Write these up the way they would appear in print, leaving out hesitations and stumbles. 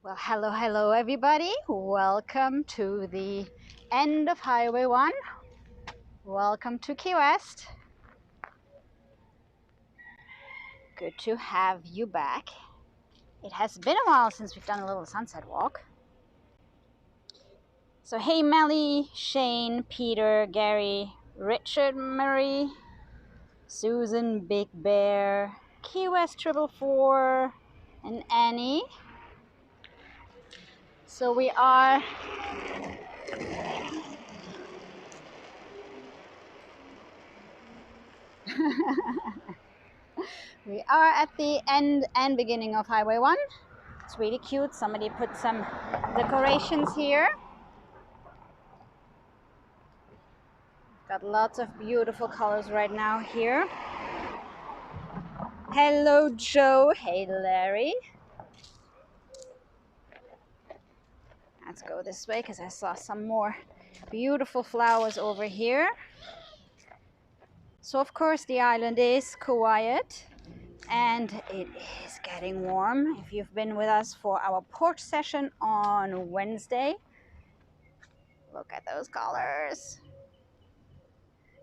Well, hello everybody. Welcome to the end of Highway 1. Welcome to Ki-West. Good to have you back. It has been a while since we've done a little sunset walk. So hey Melly, Shane, Peter, Gary, Richard, Marie, Susan, Big Bear, Ki-West 444, and Annie. So we are we are at the end and beginning of Highway 1. It's really cute. Somebody put some decorations here. Got lots of beautiful colors right now here. Hello Joe. Hey Larry. Let's go this way because I saw some more beautiful flowers over here. So of course the island is quiet and it is getting warm. If you've been with us for our porch session on Wednesday, look at those colors.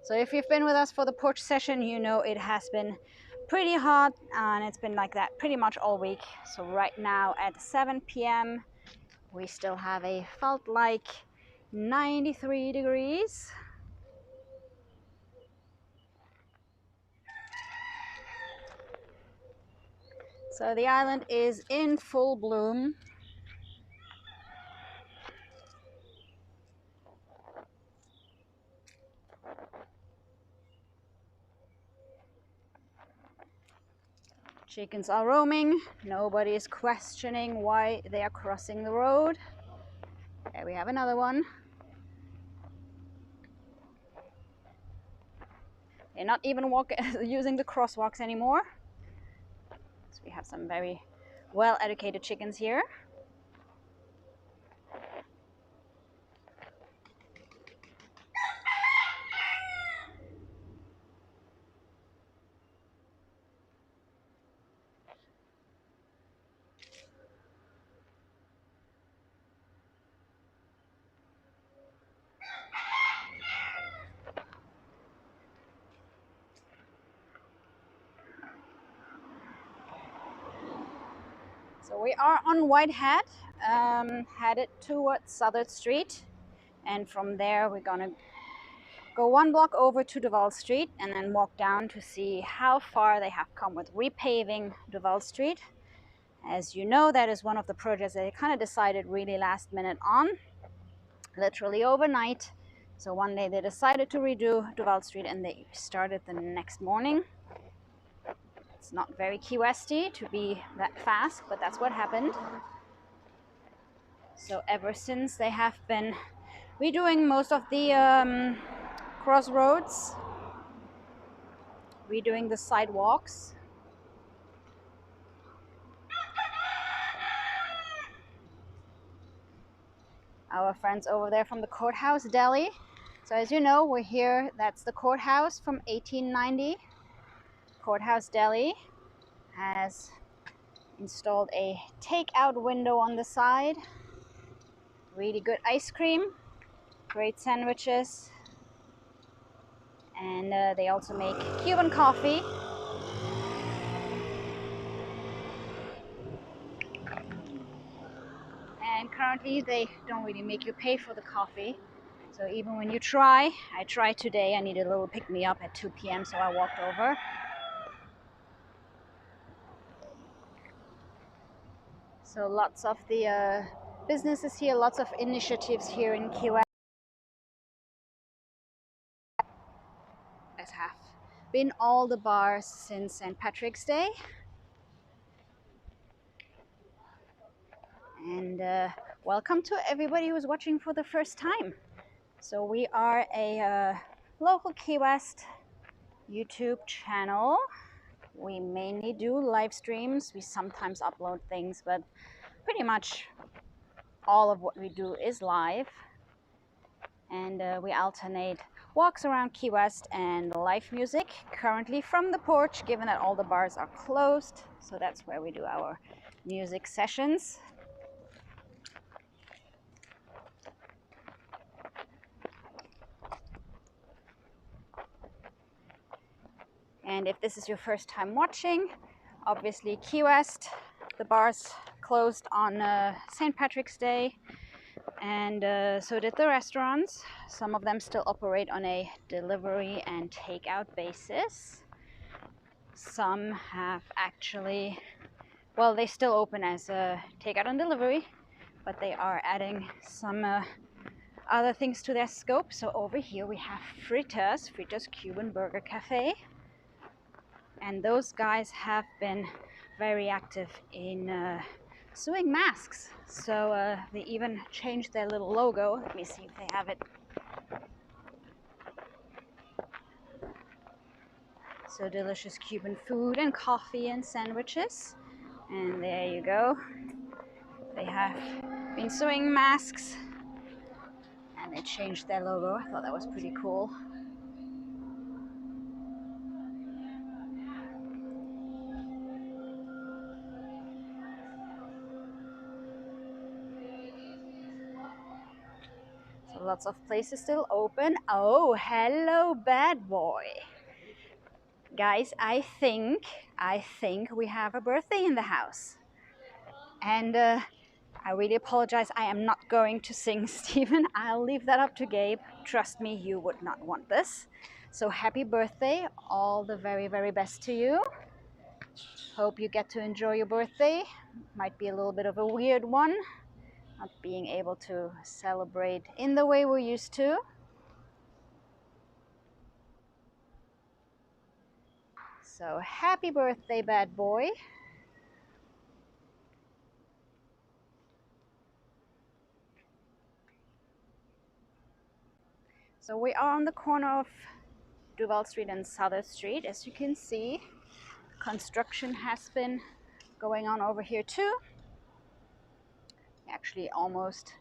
So if you've been with us for the porch session, you know it has been pretty hot and it's been like that pretty much all week. So right now at 7 p.m. we still have a felt like 93 degrees. So the island is in full bloom. Chickens are roaming. Nobody is questioning why they are crossing the road. There we have another one. They're not even using the crosswalks anymore. So we have some very well-educated chickens here. So we are on Whitehead, headed towards Southern Street, and from there we're gonna go one block over to Duval Street and then walk down to see how far they have come with repaving Duval Street. As you know, that is one of the projects that they kind of decided really last minute on, literally overnight. So one day they decided to redo Duval Street and they started the next morning. It's not very Ki-Westy to be that fast, but that's what happened. So ever since they have been redoing most of the crossroads, redoing the sidewalks. Our friends over there from the courthouse deli. So as you know, we're here, that's the courthouse from 1890. Courthouse deli has installed a takeout window on the side. Really good ice cream, great sandwiches, and they also make Cuban coffee. And currently they don't really make you pay for the coffee. So even when you try, I tried today, I needed a little pick-me-up at 2 p.m. so I walked over. So lots of the businesses here, lots of initiatives here in Ki-West have been all the bars since St. Patrick's Day. And welcome to everybody who's watching for the first time. So we are a local Ki-West YouTube channel. We mainly do live streams. We sometimes upload things, but pretty much all of what we do is live. And we alternate walks around Ki-West and live music, currently from the porch, given that all the bars are closed. So that's where we do our music sessions. And if this is your first time watching, obviously Ki-West, the bars closed on St. Patrick's Day, and so did the restaurants. Some of them still operate on a delivery and takeout basis. Some have actually, well, they still open as a takeout and delivery, but they are adding some other things to their scope. So over here we have Fritters Cuban Burger Cafe. And those guys have been very active in sewing masks. So they even changed their little logo. Let me see if they have it. So delicious Cuban food and coffee and sandwiches. And there you go. They have been sewing masks and they changed their logo. I thought that was pretty cool. So lots of places still open. Oh, hello, bad boy. Guys, I think we have a birthday in the house. And I really apologize. I am not going to sing, Stephen. I'll leave that up to Gabe. Trust me, you would not want this. So happy birthday. All the very, very best to you. Hope you get to enjoy your birthday. Might be a little bit of a weird one, not being able to celebrate in the way we're used to. So happy birthday, bad boy. So we are on the corner of Duval Street and Southern Street. As you can see, construction has been going on over here too. Actually almost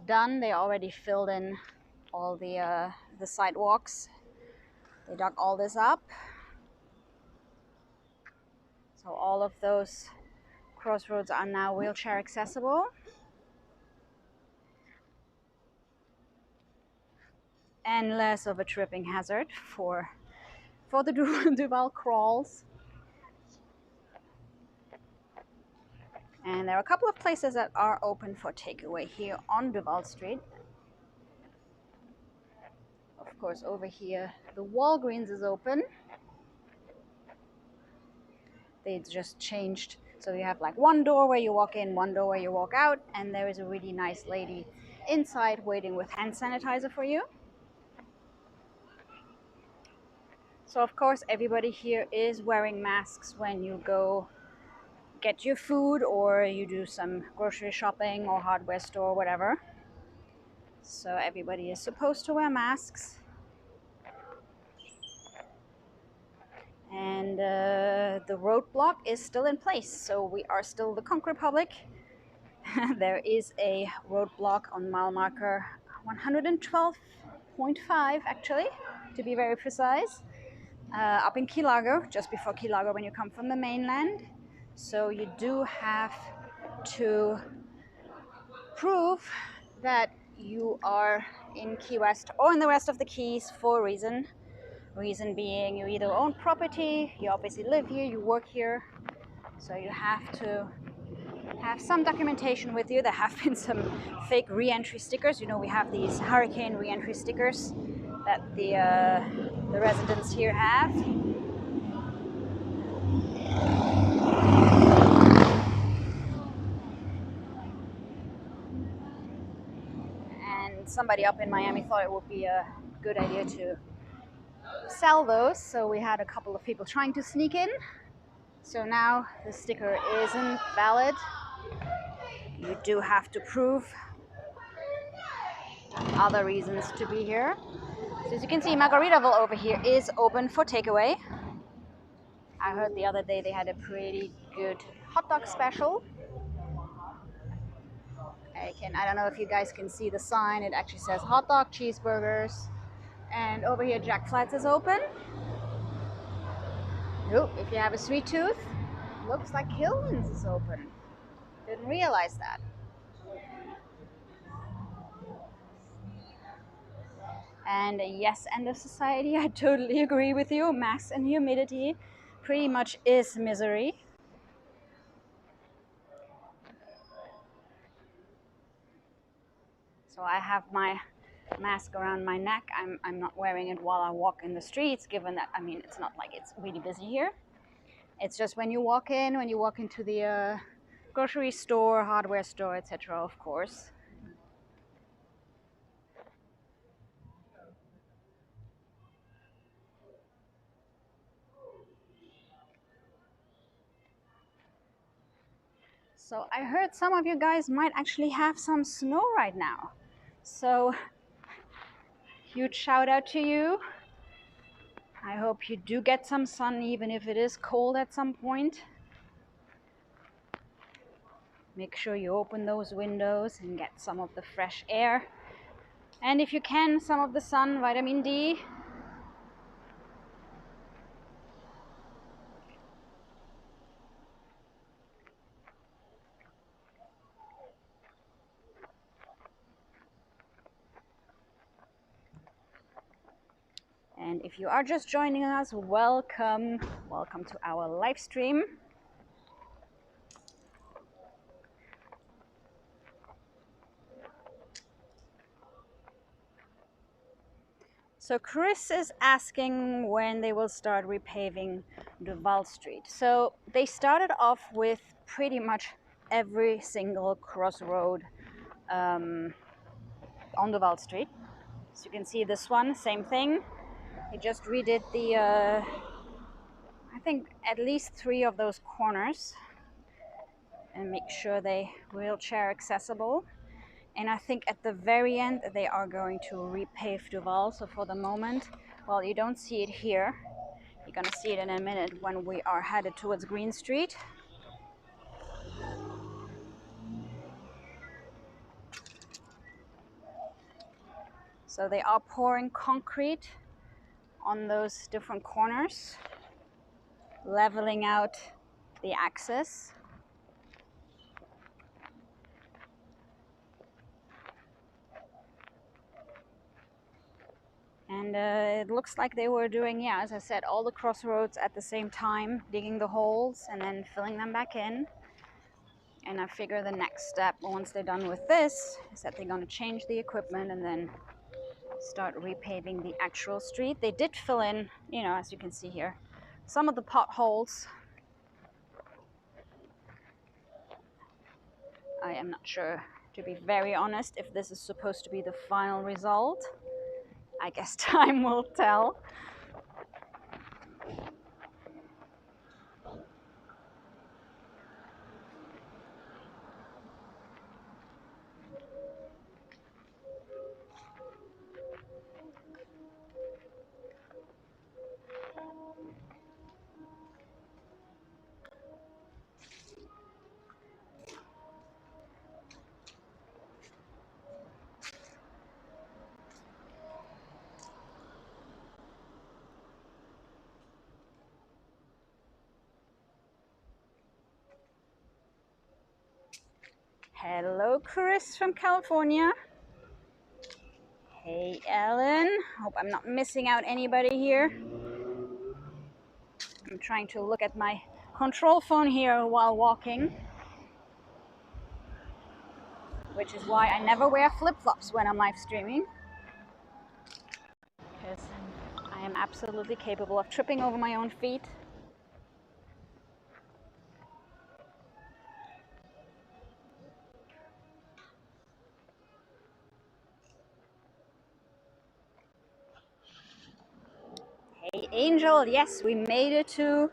done. They already filled in all the sidewalks. They dug all this up. So all of those crossroads are now wheelchair accessible. And less of a tripping hazard for the Duval crawls. And there are a couple of places that are open for takeaway here on Duval Street. Of course, over here, the Walgreens is open. They just changed. So you have like one door where you walk in, one door where you walk out, and there is a really nice lady inside waiting with hand sanitizer for you. So of course, everybody here is wearing masks when you go get your food or you do some grocery shopping or hardware store or whatever. So everybody is supposed to wear masks. And the roadblock is still in place, so we are still the Conch Republic. There is a roadblock on mile marker 112.5 actually, to be very precise, up in Key Largo, just before Key Largo when you come from the mainland. So you do have to prove that you are in Key West or in the rest of the Keys for a reason. Reason being, you either own property, you obviously live here, you work here, so you have to have some documentation with you. There have been some fake re-entry stickers. You know, we have these hurricane re-entry stickers that the residents here have. And somebody up in Miami thought it would be a good idea to sell those, so we had a couple of people trying to sneak in. So now the sticker isn't valid. You do have to prove other reasons to be here. So as you can see, Margaritaville over here is open for takeaway. I heard the other day they had a pretty good hot dog special. I don't know if you guys can see the sign. It actually says hot dog, cheeseburgers. And over here, Jack Flat's is open. Oh, if you have a sweet tooth, looks like Hillman's is open. Didn't realize that. And yes, end of society, I totally agree with you. Mass and humidity pretty much is misery. So I have my mask around my neck. I'm not wearing it while I walk in the streets, given that, I mean, it's not like it's really busy here. It's just when you walk into the grocery store, hardware store, etc., of course. So I heard some of you guys might actually have some snow right now. So huge shout out to you. I hope you do get some sun, even if it is cold at some point. Make sure you open those windows and get some of the fresh air. And if you can, some of the sun, vitamin D. And if you are just joining us, welcome. Welcome to our live stream. So Chris is asking when they will start repaving Duval Street. So they started off with pretty much every single crossroad on Duval Street. So you can see this one, same thing. They just redid the, I think at least 3 of those corners and make sure they wheelchair accessible. And I think at the very end they are going to repave Duval. So for the moment, well, you don't see it here. You're gonna see it in a minute when we are headed towards Greene Street. So they are pouring concrete on those different corners, leveling out the access. And it looks like they were doing, yeah, as I said, all the crossroads at the same time, digging the holes and then filling them back in. And I figure the next step, once they're done with this, is that they're going to change the equipment and then start repaving the actual street. They did fill in, you know, as you can see here, some of the potholes. I am not sure, to be very honest, if this is supposed to be the final result. I guess time will tell. Hello, Chris from California. Hey, Ellen. Hope I'm not missing out anybody here. I'm trying to look at my control phone here while walking, which is why I never wear flip-flops when I'm live streaming, because I am absolutely capable of tripping over my own feet. Hey, Angel. Yes, we made it to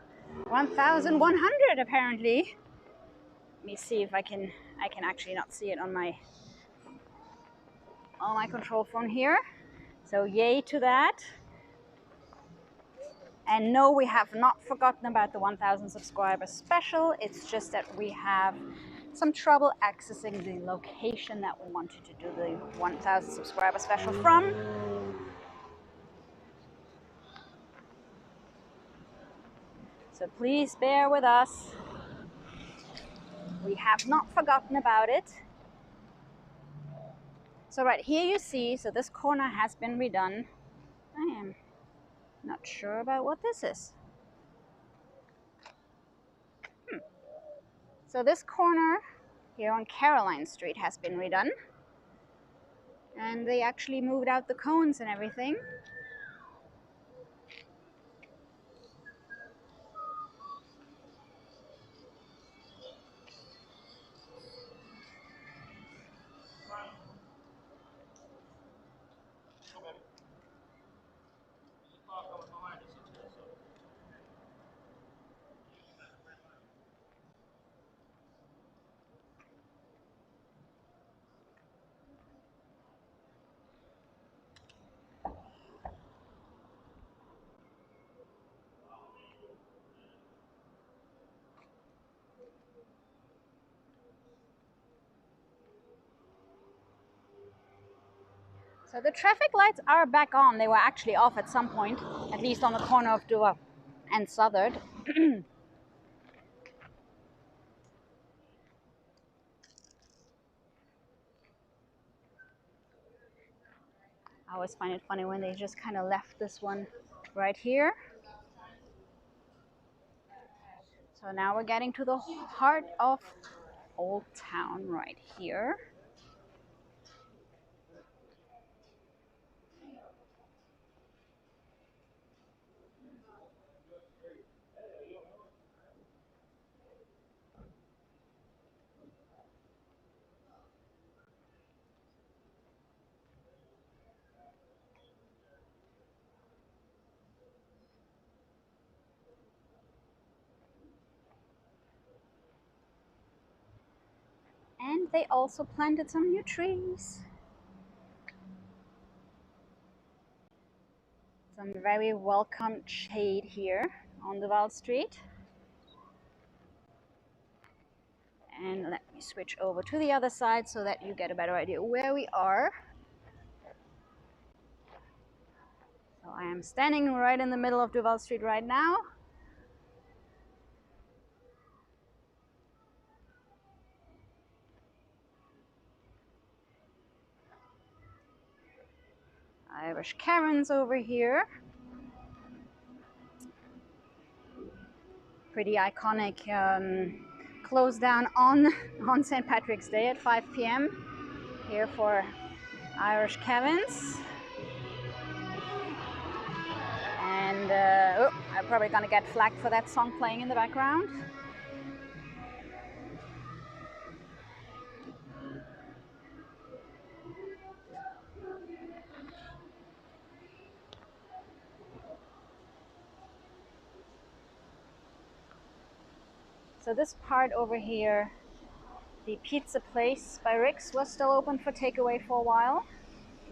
1,100 apparently. Let me see if I can actually not see it on my control phone here. So yay to that. And no, we have not forgotten about the 1,000 subscriber special. It's just that we have some trouble accessing the location that we wanted to do the 1,000 subscriber special from. So please bear with us. We have not forgotten about it. So right here you see, so this corner has been redone. I am not sure about what this is. So this corner here on Caroline Street has been redone. And they actually moved out the cones and everything. So the traffic lights are back on. They were actually off at some point, at least on the corner of Duval and Southern. I always find it funny when they just kind of left this one right here. So now we're getting to the heart of Old Town right here. And they also planted some new trees. Some very welcome shade here on Duval Street. And let me switch over to the other side so that you get a better idea where we are. So I am standing right in the middle of Duval Street right now. Irish Karen's over here. Pretty iconic close down on St. Patrick's Day at 5 p.m. here for Irish Kevin's. And oh, I'm probably gonna get flagged for that song playing in the background. So this part over here, the pizza place by Rick's, was still open for takeaway for a while.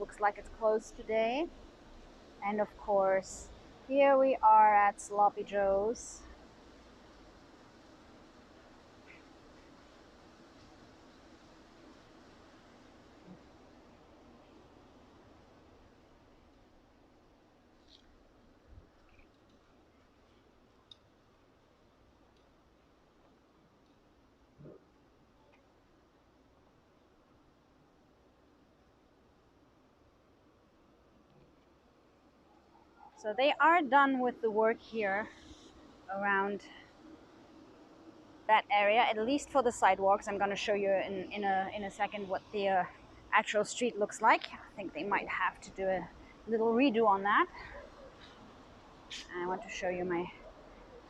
Looks like it's closed today. And of course, here we are at Sloppy Joe's. So they are done with the work here around that area, at least for the sidewalks. I'm going to show you in a second what the actual street looks like. I think they might have to do a little redo on that. And I want to show you my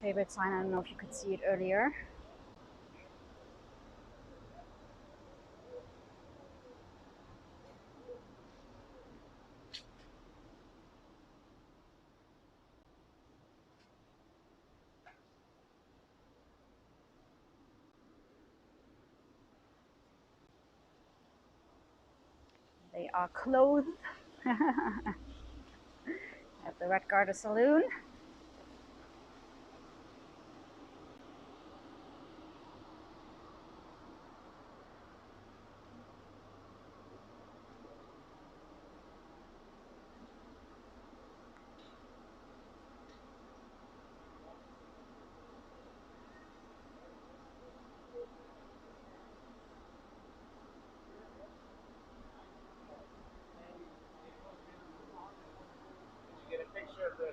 favorite sign. I don't know if you could see it earlier. They are clothed at the Red Garter Saloon.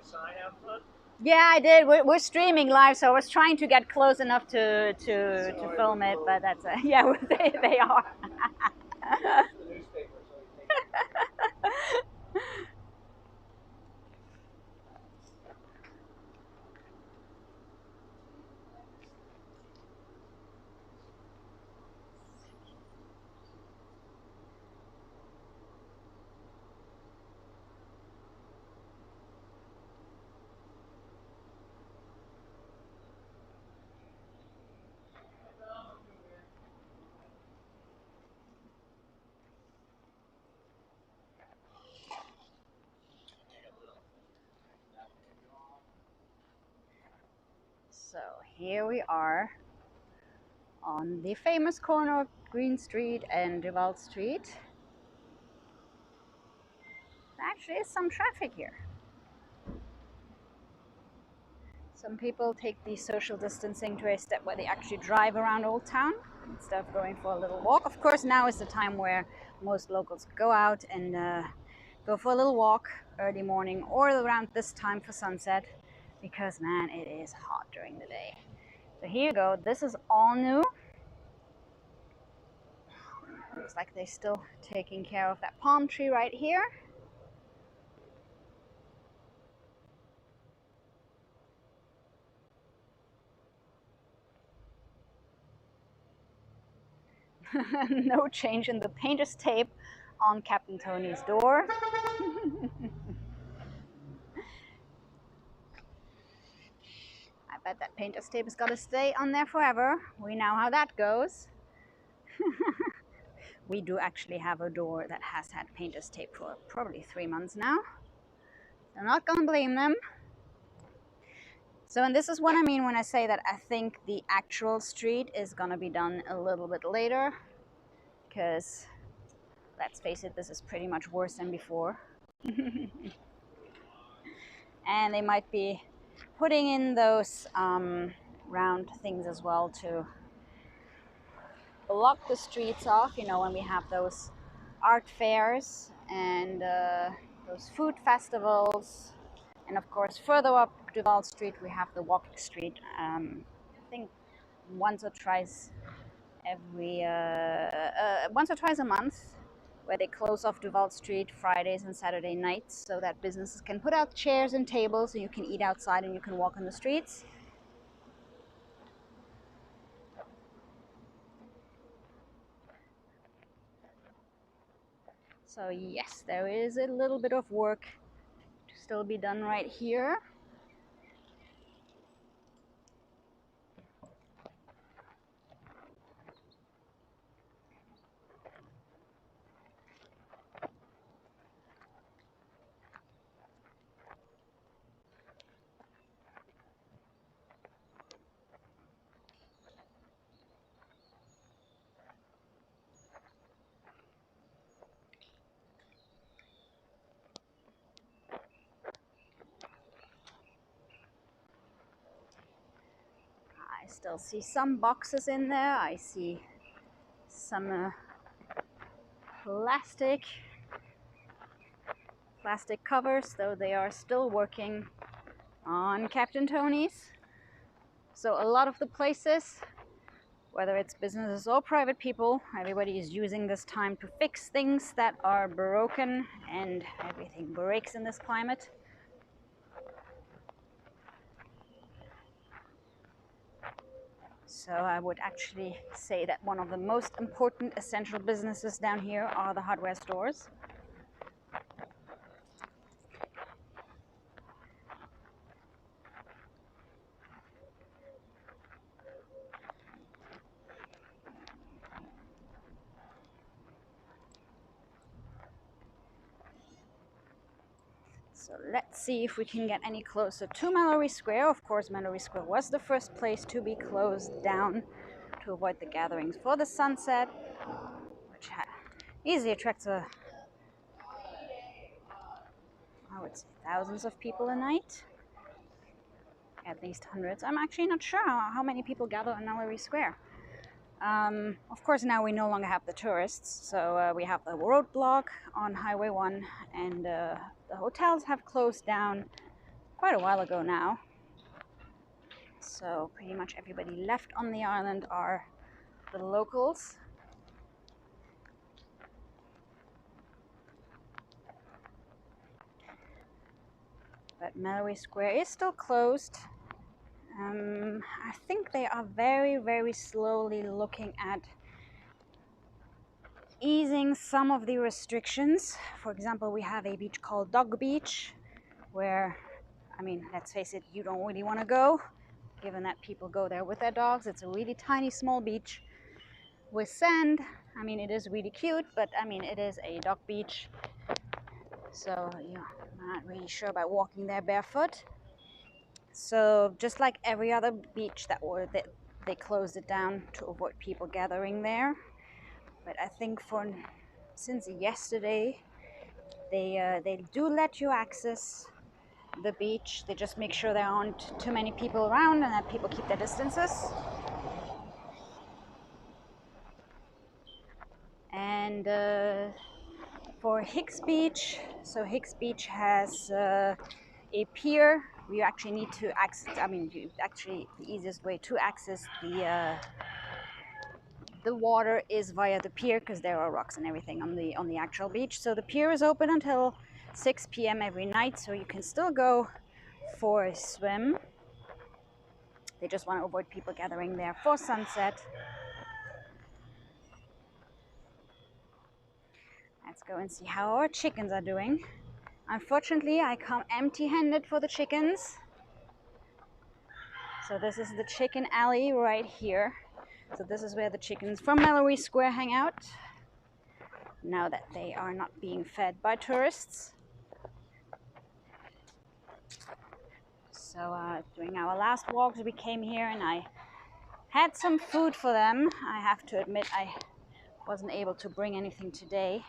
sign out front? Yeah, I did. We're streaming live, so I was trying to get close enough to film it, but that's yeah, they are. The newspaper, so we take So here we are on the famous corner of Greene Street and Duval Street. There actually is some traffic here. Some people take the social distancing to a step where they actually drive around Old Town instead of going for a little walk. Of course, now is the time where most locals go out and go for a little walk early morning or around this time for sunset, because man, it is hot during the day. So here you go. This is all new. Looks like they're still taking care of that palm tree right here. No change in the painter's tape on Captain Tony's door. I bet that painter's tape is gonna stay on there forever. We know how that goes. We do actually have a door that has had painter's tape for probably 3 months now. I'm not gonna blame them. So, and this is what I mean when I say that I think the actual street is gonna be done a little bit later, because let's face it, this is pretty much worse than before. And they might be putting in those round things as well to block the streets off, you know, when we have those art fairs and those food festivals. And of course, further up Duval Street, we have the walking street. I think once or twice a month, where they close off Duval Street Fridays and Saturday nights, so that businesses can put out chairs and tables and you can eat outside and you can walk on the streets. So yes, there is a little bit of work to still be done right here. I still see some boxes in there. I see some plastic covers, though they are still working on Captain Tony's. So a lot of the places, whether it's businesses or private people, everybody is using this time to fix things that are broken, and everything breaks in this climate. So I would actually say that one of the most important essential businesses down here are the hardware stores. So let's see if we can get any closer to Mallory Square. Of course, Mallory Square was the first place to be closed down to avoid the gatherings for the sunset, which easily attracts I would say thousands of people a night. At least hundreds. I'm actually not sure how many people gather on Mallory Square. Of course, now we no longer have the tourists, so we have the roadblock on Highway 1, and the hotels have closed down. quite a while ago now. So pretty much everybody left on the island are the locals. But Mallory Square is still closed. I think they are very, very slowly looking at easing some of the restrictions. For example, we have a beach called Dog Beach, where, I mean, let's face it, you don't really want to go, given that people go there with their dogs. It's a really tiny, small beach with sand. I mean, it is really cute, but I mean, it is a dog beach. So you're not really sure about walking there barefoot. So just like every other beach they closed it down to avoid people gathering there. But I think since yesterday, they do let you access the beach. They just make sure there aren't too many people around and that people keep their distances. And for Hicks Beach, so Hicks Beach has a pier. You actually need to access, I mean, the easiest way to access the water is via the pier, because there are rocks and everything on the actual beach. So the pier is open until 6 p.m. every night, so you can still go for a swim. They just want to avoid people gathering there for sunset. Let's go and see how our chickens are doing. Unfortunately, I come empty-handed for the chickens. So this is the chicken alley right here. So this is where the chickens from Mallory Square hang out, now that they are not being fed by tourists. So during our last walks we came here and I had some food for them. I have to admit I wasn't able to bring anything today.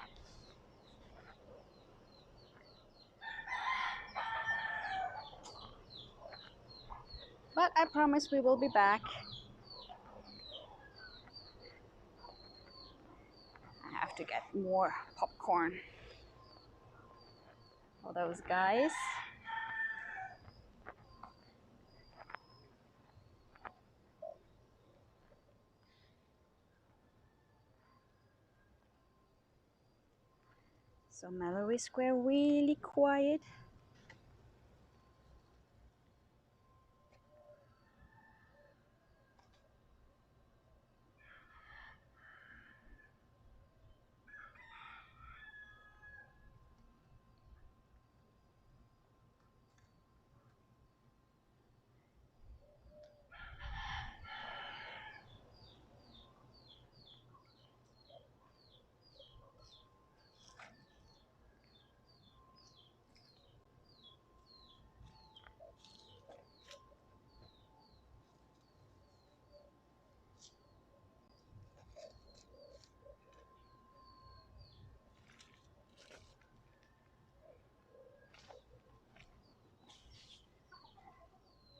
But I promise we will be back. I have to get more popcorn for those guys. So Mallory Square really quiet.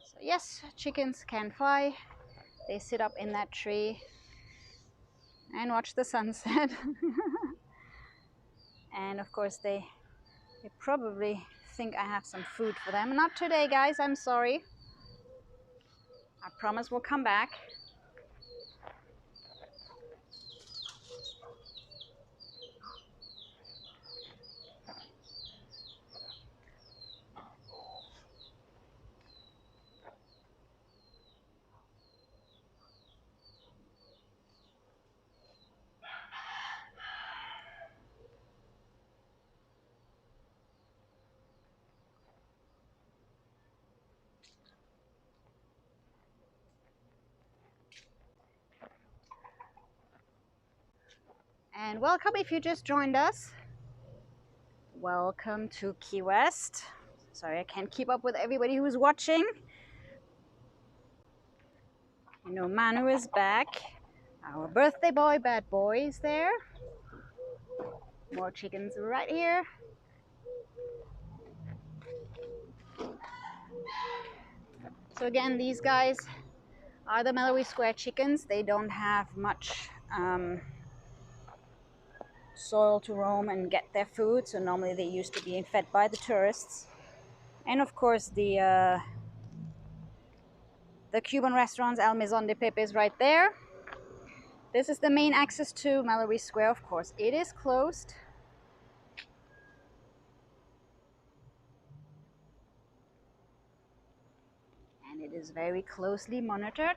So yes, chickens can fly. They sit up in that tree and watch the sunset. And of course they probably think I have some food for them. Not today, guys, I'm sorry. I promise we'll come back. And welcome if you just joined us. Welcome to Ki-West. Sorry, I can't keep up with everybody who's watching. You know, Manu is back. Our birthday boy, Bad Boy, is there. More chickens right here. So again, these guys are the Mallory Square chickens. They don't have much soil to roam and get their food, so normally they used to being fed by the tourists. And of course the Cuban restaurants, El Maison de Pepe, is right there. This is the main access to Mallory Square. Of course, it is closed. And it is very closely monitored.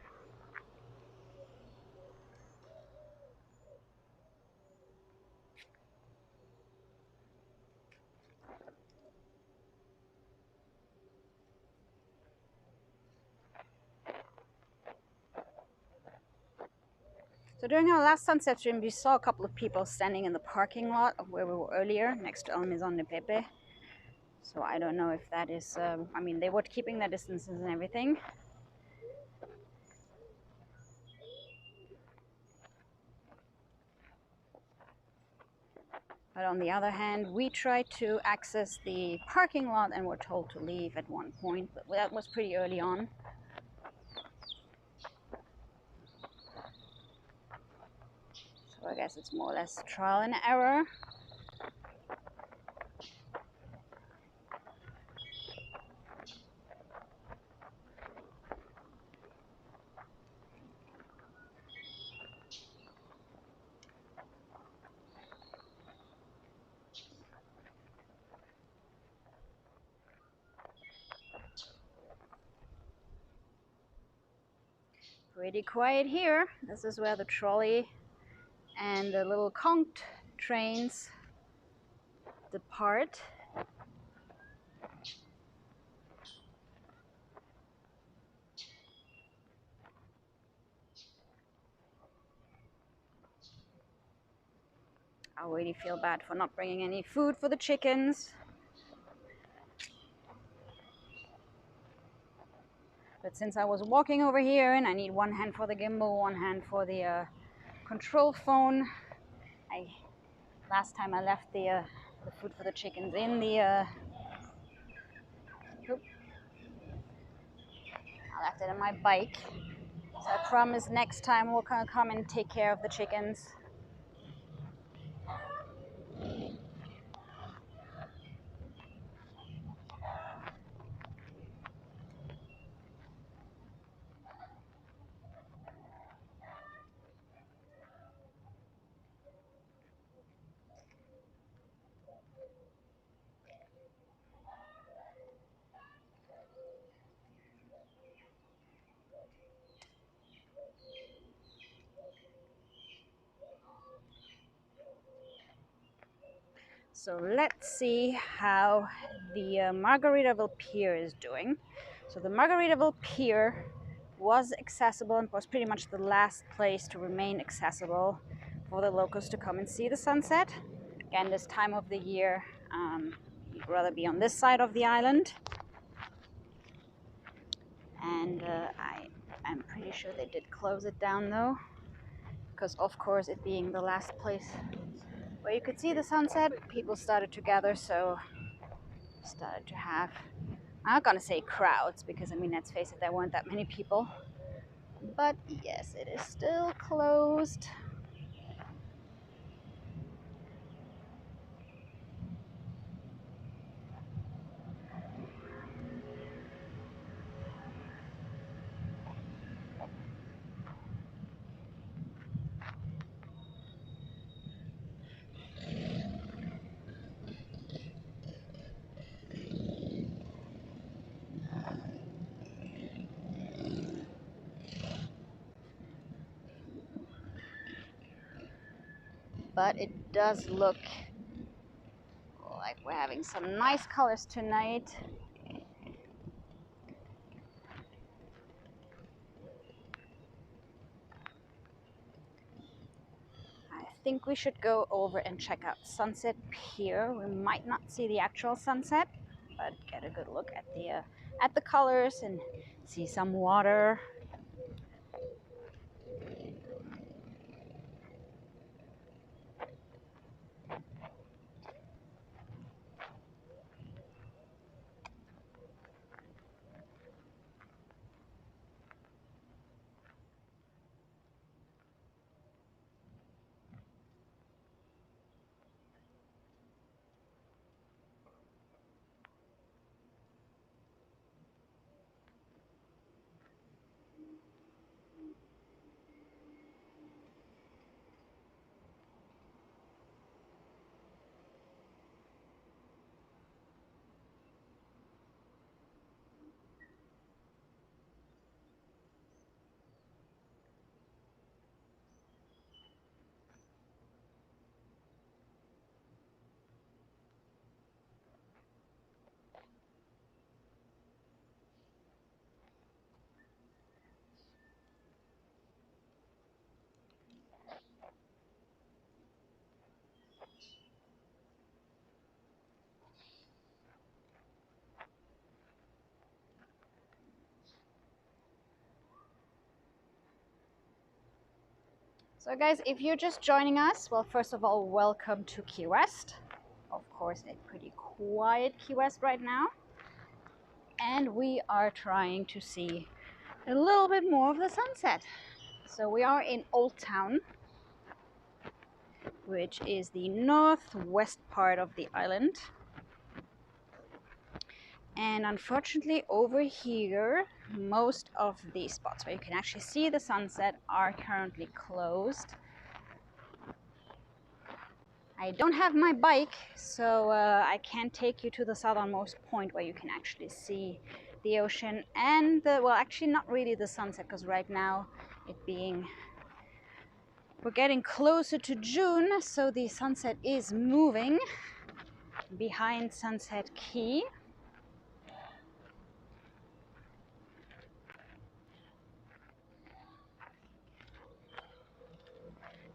So during our last sunset stream, we saw a couple of people standing in the parking lot of where we were earlier, next to El Maison de Pepe. So I don't know if that is, I mean, they were keeping their distances and everything. But on the other hand, we tried to access the parking lot and were told to leave at one point, but that was pretty early on. So I guess it's more or less trial and error. Pretty quiet here. This is where the trolley and the little conked trains depart. I already feel bad for not bringing any food for the chickens. But since I was walking over here and I need one hand for the gimbal, one hand for the control phone, last time I left the food for the chickens in the I left it in my bike. So I promise next time we'll come and take care of the chickens. So let's see how the Margaritaville Pier is doing. So the Margaritaville Pier was accessible and was pretty much the last place to remain accessible for the locals to come and see the sunset. Again, this time of the year, you'd rather be on this side of the island. And I'm pretty sure they did close it down though, because of course it being the last place where you could see the sunset, people started to gather, so started to have, I'm not gonna say crowds, because I mean, let's face it, there weren't that many people, but yes, it is still closed. But it does look like we're having some nice colors tonight. I think we should go over and check out Sunset Pier. We might not see the actual sunset, but get a good look at the colors and see some water. So guys, if you're just joining us, well, first of all, welcome to Ki-West. Of course, a pretty quiet Ki-West right now. And we are trying to see a little bit more of the sunset. So we are in Old Town, which is the northwest part of the island. And unfortunately over here, most of the spots where you can actually see the sunset are currently closed. I don't have my bike, so I can't take you to the southernmost point where you can actually see the ocean and the, well, actually not really the sunset, because right now we're getting closer to June, so the sunset is moving behind Sunset Key.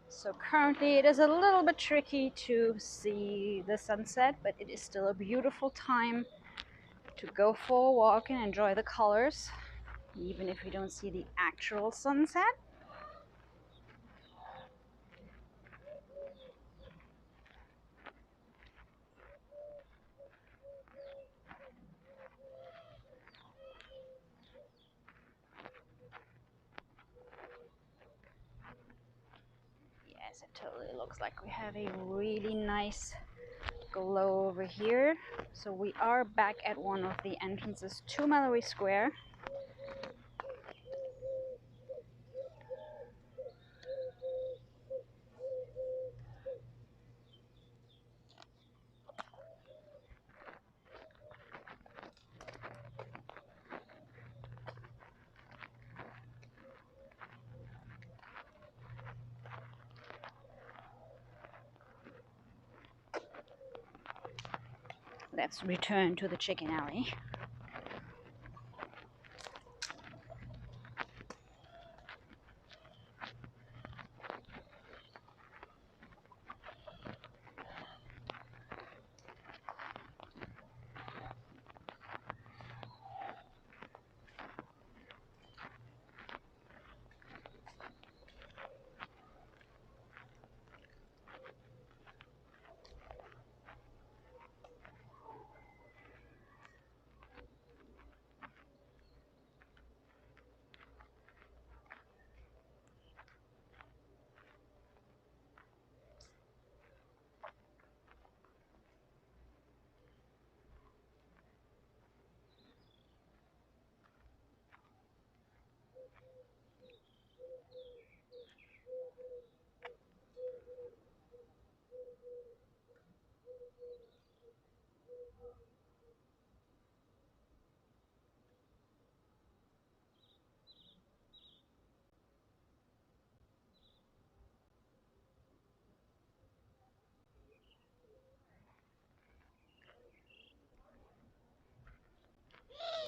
So currently it is a little bit tricky to see the sunset, but it is still a beautiful time to go for a walk and enjoy the colors, even if you don't see the actual sunset. Yes, it totally looks like we have a really nice glow over here. So we are back at one of the entrances to Mallory Square. Let's return to the chicken alley.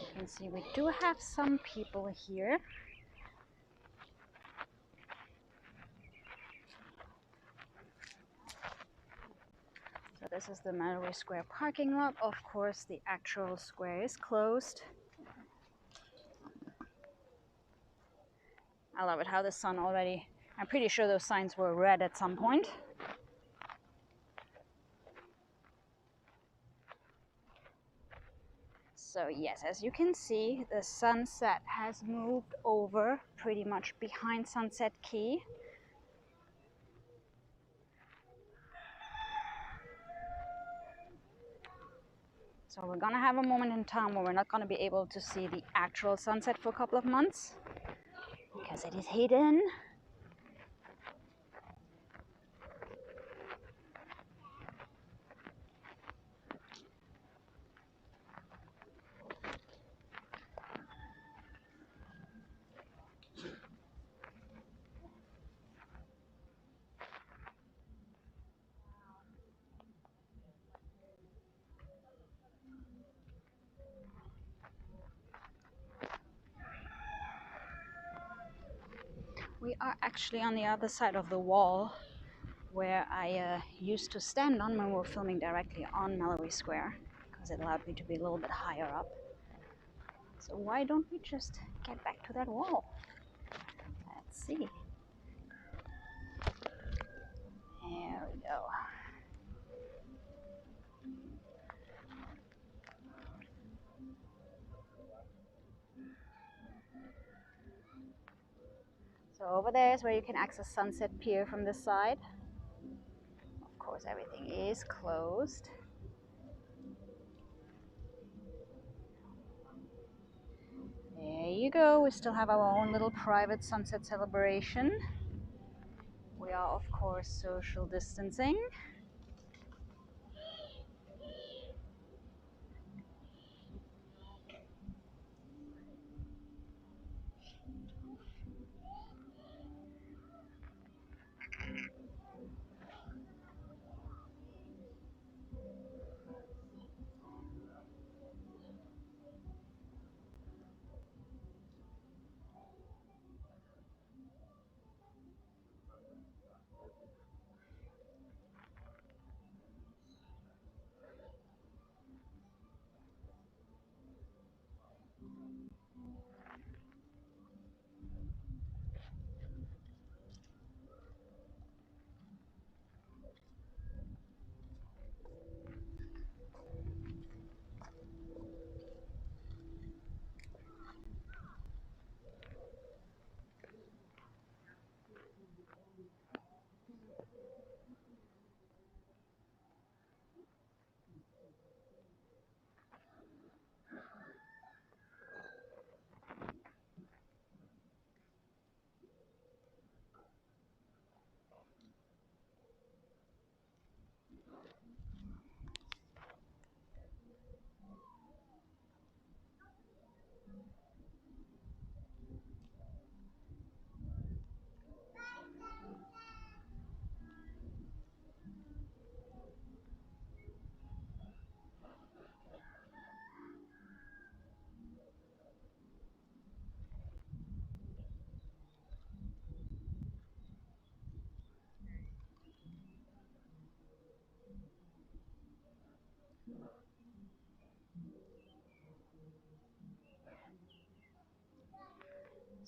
You can see we do have some people here. So this is the Mallory Square parking lot. Of course, the actual square is closed. I love it how the sun already, I'm pretty sure those signs were red at some point. So yes, as you can see, the sunset has moved over pretty much behind Sunset Key. So we're gonna have a moment in time where we're not gonna be able to see the actual sunset for a couple of months because it is hidden. We are actually on the other side of the wall where I used to stand on when we were filming directly on Mallory Square, because it allowed me to be a little bit higher up. So why don't we just get back to that wall? Let's see. we go. So over there is where you can access Sunset Pier from this side. Of course, everything is closed. There you go. We still have our own little private sunset celebration. We are, of course, social distancing.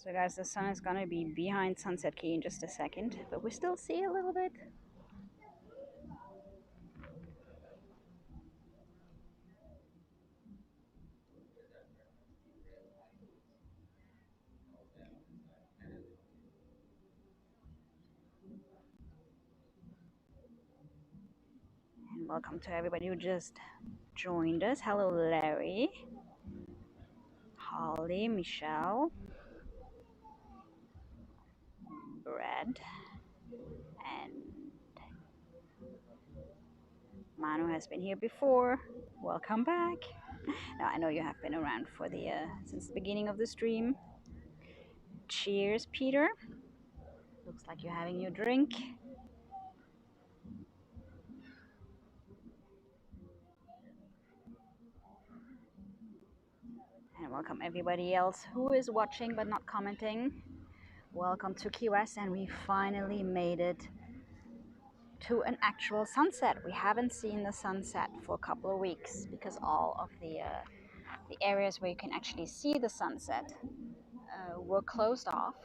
So guys, the sun is gonna be behind Sunset Key in just a second, but we still see a little bit. And welcome to everybody who just joined us. Hello, Larry, Holly, Michelle, Brad, and Manu has been here before. Welcome back. Now I know you have been around for the since the beginning of the stream. Cheers, Peter. Looks like you're having your drink. And welcome everybody else who is watching but not commenting. Welcome to Ki-West, and we finally made it to an actual sunset. We haven't seen the sunset for a couple of weeks because all of the areas where you can actually see the sunset were closed off.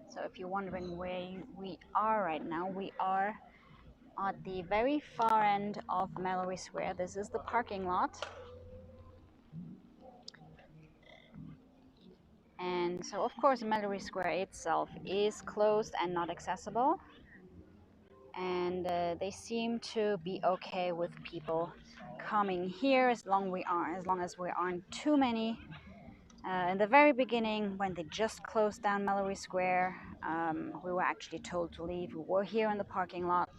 So if you're wondering where we are right now, we are at the very far end of Mallory Square. This is the parking lot. And so of course Mallory Square itself is closed and not accessible. And they seem to be okay with people coming here as long as we aren't too many. In the very beginning, when they just closed down Mallory Square, we were actually told to leave. We were here in the parking lot,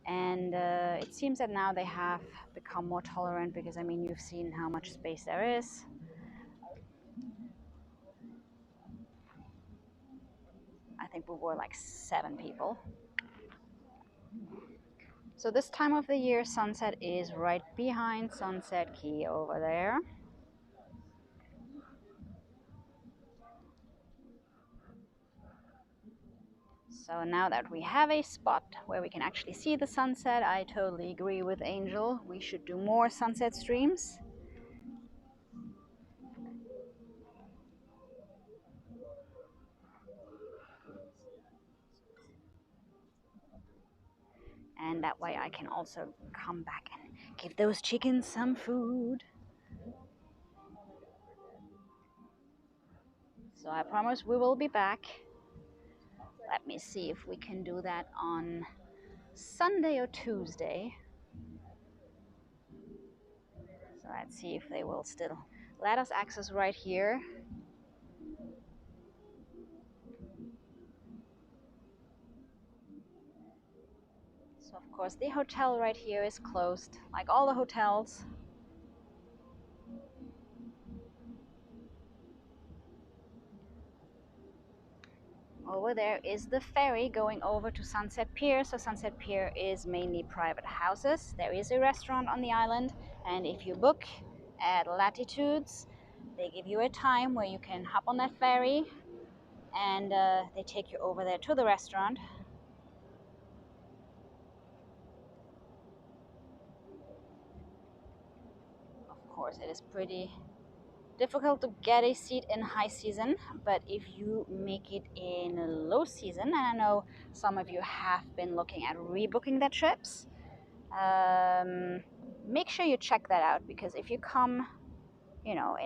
and it seems that now they have become more tolerant because, I mean, you've seen how much space there is. I think we were like 7 people. So this time of the year, sunset is right behind Sunset Key over there. So now that we have a spot where we can actually see the sunset, I totally agree with Angel. We should do more sunset streams. and that way I can also come back and give those chickens some food. So I promise we will be back. Let me see if we can do that on Sunday or Tuesday. So let's see if they will still let us access right here. So of course the hotel right here is closed, like all the hotels. Over there is the ferry going over to Sunset Pier. So Sunset Pier is mainly private houses. There is a restaurant on the island, and if you book at Latitudes, they give you a time where you can hop on that ferry, and they take you over there to the restaurant. Of course, it is pretty difficult to get a seat in high season, but if you make it in low season, and I know some of you have been looking at rebooking their trips, make sure you check that out, because if you come, you know,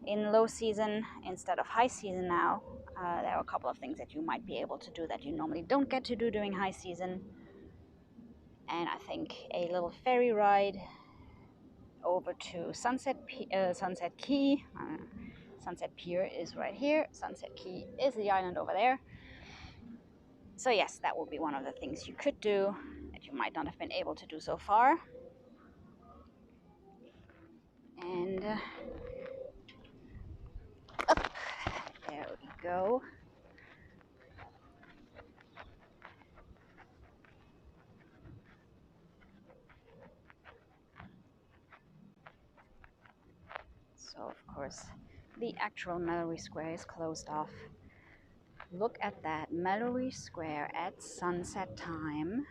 in low season instead of high season now, there are a couple of things that you might be able to do that you normally don't get to do during high season. And I think a little ferry ride over to Sunset Key. Sunset Pier is right here. Sunset Key is the island over there. So yes, that would be one of the things you could do that you might not have been able to do so far. And up, there we go. So of course, the actual Mallory Square is closed off. Look at that, Mallory Square at sunset time.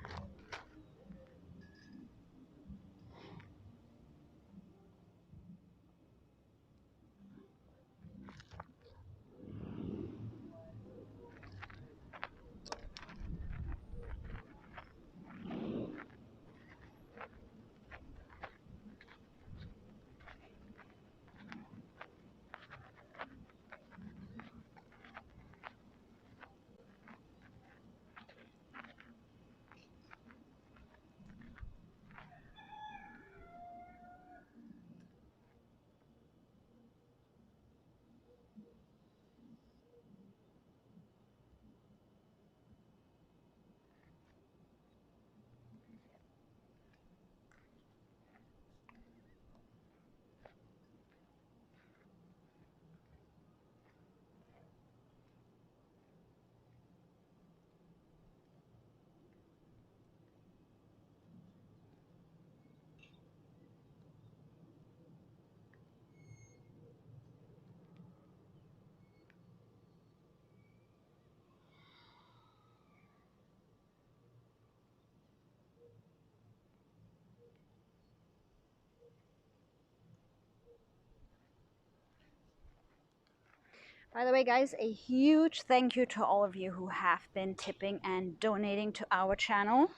By the way, guys, a huge thank you to all of you who have been tipping and donating to our channel.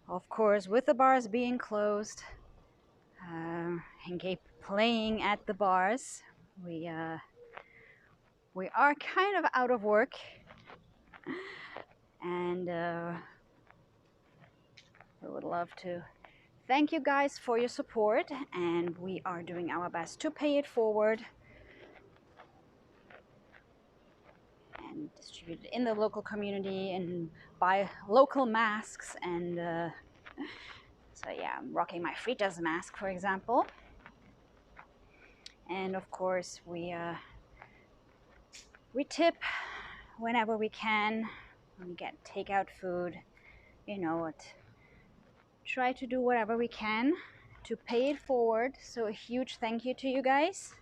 Of course, with the bars being closed, and Gabe playing at the bars, we are kind of out of work, and we would love to thank you guys for your support, and we are doing our best to pay it forward and distribute it in the local community and buy local masks. And so yeah, I'm rocking my Fritas mask, for example. And of course, we tip whenever we can. When we get takeout food, you know what, try to do whatever we can to pay it forward. So a huge thank you to you guys.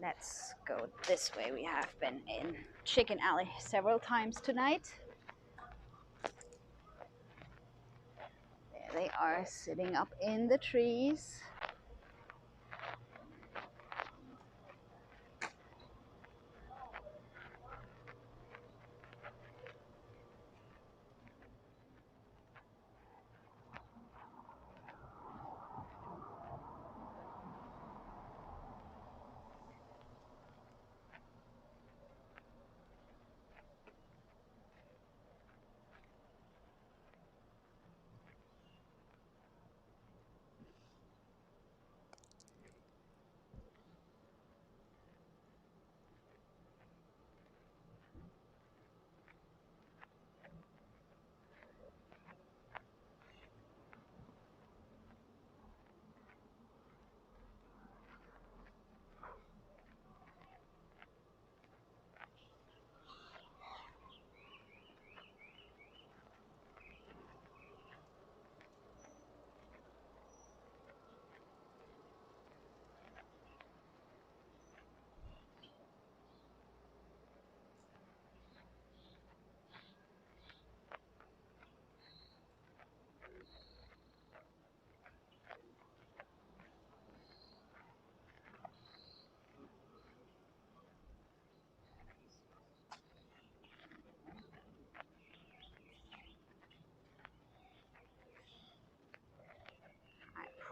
Let's go this way. We have been in Chicken Alley several times tonight. There they are, sitting up in the trees.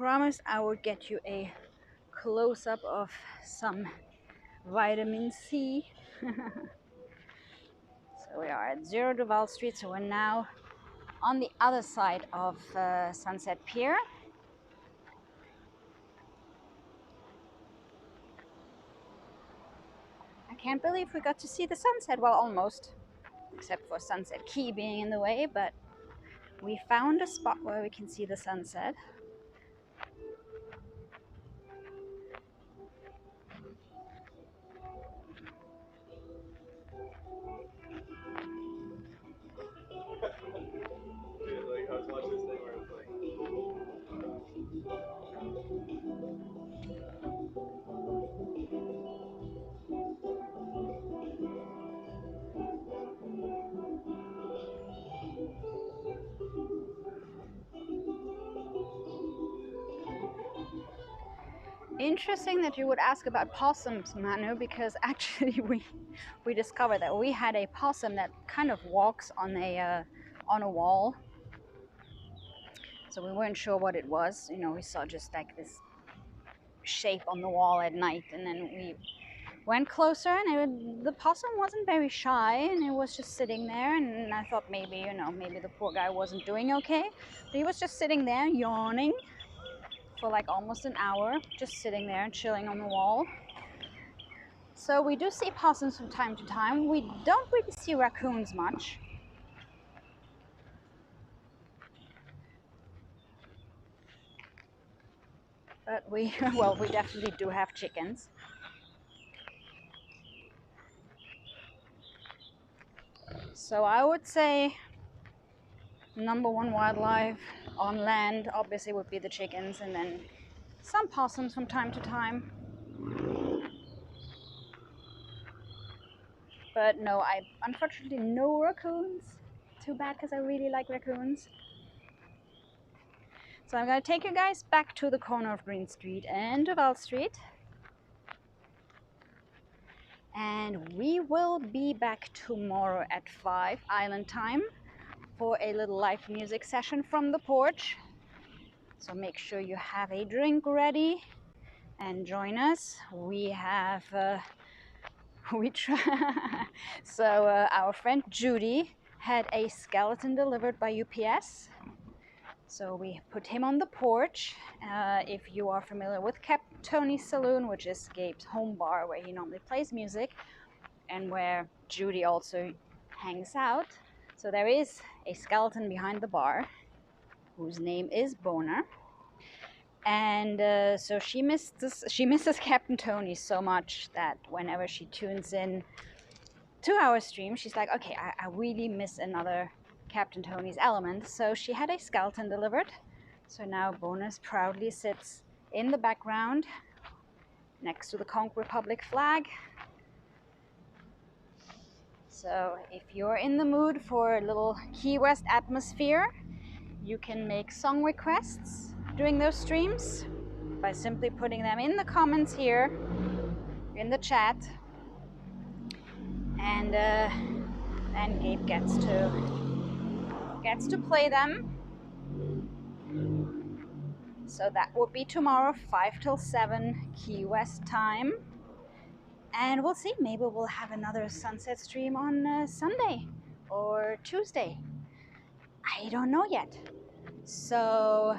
promised I would get you a close-up of some vitamin C. So we are at 0 Duval Street, so we're now on the other side of Sunset Pier. I can't believe we got to see the sunset, well, almost, except for Sunset Key being in the way, but we found a spot where we can see the sunset. Dude, like, I was watching this thing where it's like, Interesting that you would ask about possums, Manu, because actually we discovered that we had a possum that kind of walks on a wall. So we weren't sure what it was. You know, we saw just like this shape on the wall at night, and then we went closer, and the possum wasn't very shy, and it was just sitting there. And I thought maybe, you know, maybe the poor guy wasn't doing okay, but he was just sitting there yawning for like almost an hour, just sitting there and chilling on the wall. So we do see possums from time to time. We don't really see raccoons much. But we, well, we definitely do have chickens. So I would say number one wildlife on land obviously would be the chickens, and then some possums from time to time. But no, I unfortunately no raccoons. Too bad, because I really like raccoons. So I'm gonna take you guys back to the corner of Greene Street and Duval Street. And we will be back tomorrow at 5 Island time for a little live music session from the porch. So make sure you have a drink ready and join us. We have our friend Judy had a skeleton delivered by UPS, so we put him on the porch. If you are familiar with Captain Tony's Saloon, which is Gabe's home bar where he normally plays music and where Judy also hangs out, so there is a skeleton behind the bar whose name is Boner. And so she misses Captain Tony so much that whenever she tunes in to our stream, she's like, okay, I really miss another Captain Tony's element. So she had a skeleton delivered. So now Bonus proudly sits in the background next to the Conch Republic flag. So if you're in the mood for a little Ki-West atmosphere, you can make song requests during those streams by simply putting them in the comments here in the chat, and Gabe gets to play them. So that would be tomorrow, 5 till 7 Ki-West time, and we'll see, maybe we'll have another sunset stream on Sunday or Tuesday. I don't know yet. So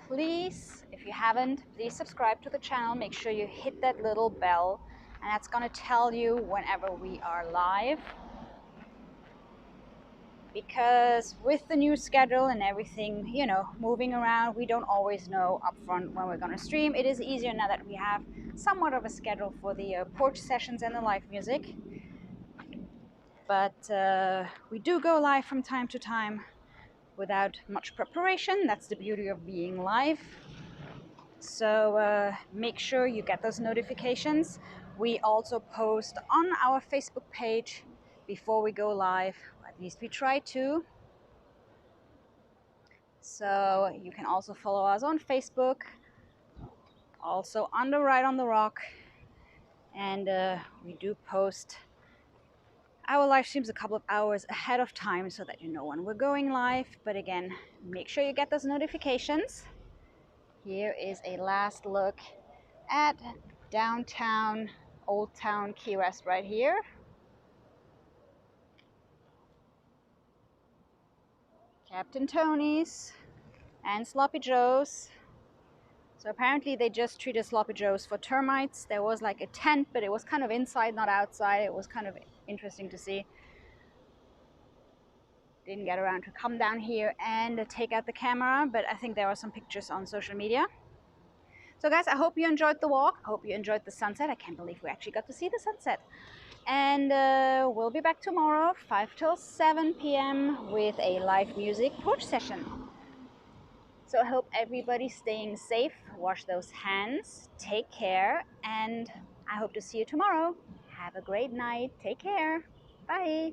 please, if you haven't, please subscribe to the channel. Make sure you hit that little bell, and that's gonna tell you whenever we are live. Because with the new schedule and everything, you know, moving around, we don't always know upfront when we're gonna stream. It is easier now that we have somewhat of a schedule for the porch sessions and the live music. But we do go live from time to time without much preparation. That's the beauty of being live. So make sure you get those notifications. We also post on our Facebook page before we go live, at least we try to. So you can also follow us on Facebook, also under Wright on the Rock, and we do post our live streams a couple of hours ahead of time so that you know when we're going live. But again, make sure you get those notifications. Here is a last look at downtown, Old Town Ki-West right here. Captain Tony's and Sloppy Joe's. So apparently they just treated Sloppy Joe's for termites. There was like a tent, but it was kind of inside, not outside. It was kind of interesting to see. Didn't get around to come down here and take out the camera, but I think there are some pictures on social media. So guys, I hope you enjoyed the walk. I hope you enjoyed the sunset. I can't believe we actually got to see the sunset. And we'll be back tomorrow, 5 till 7 p.m. with a live music porch session. So I hope everybody's staying safe. Wash those hands. Take care. And I hope to see you tomorrow. Have a great night. Take care. Bye.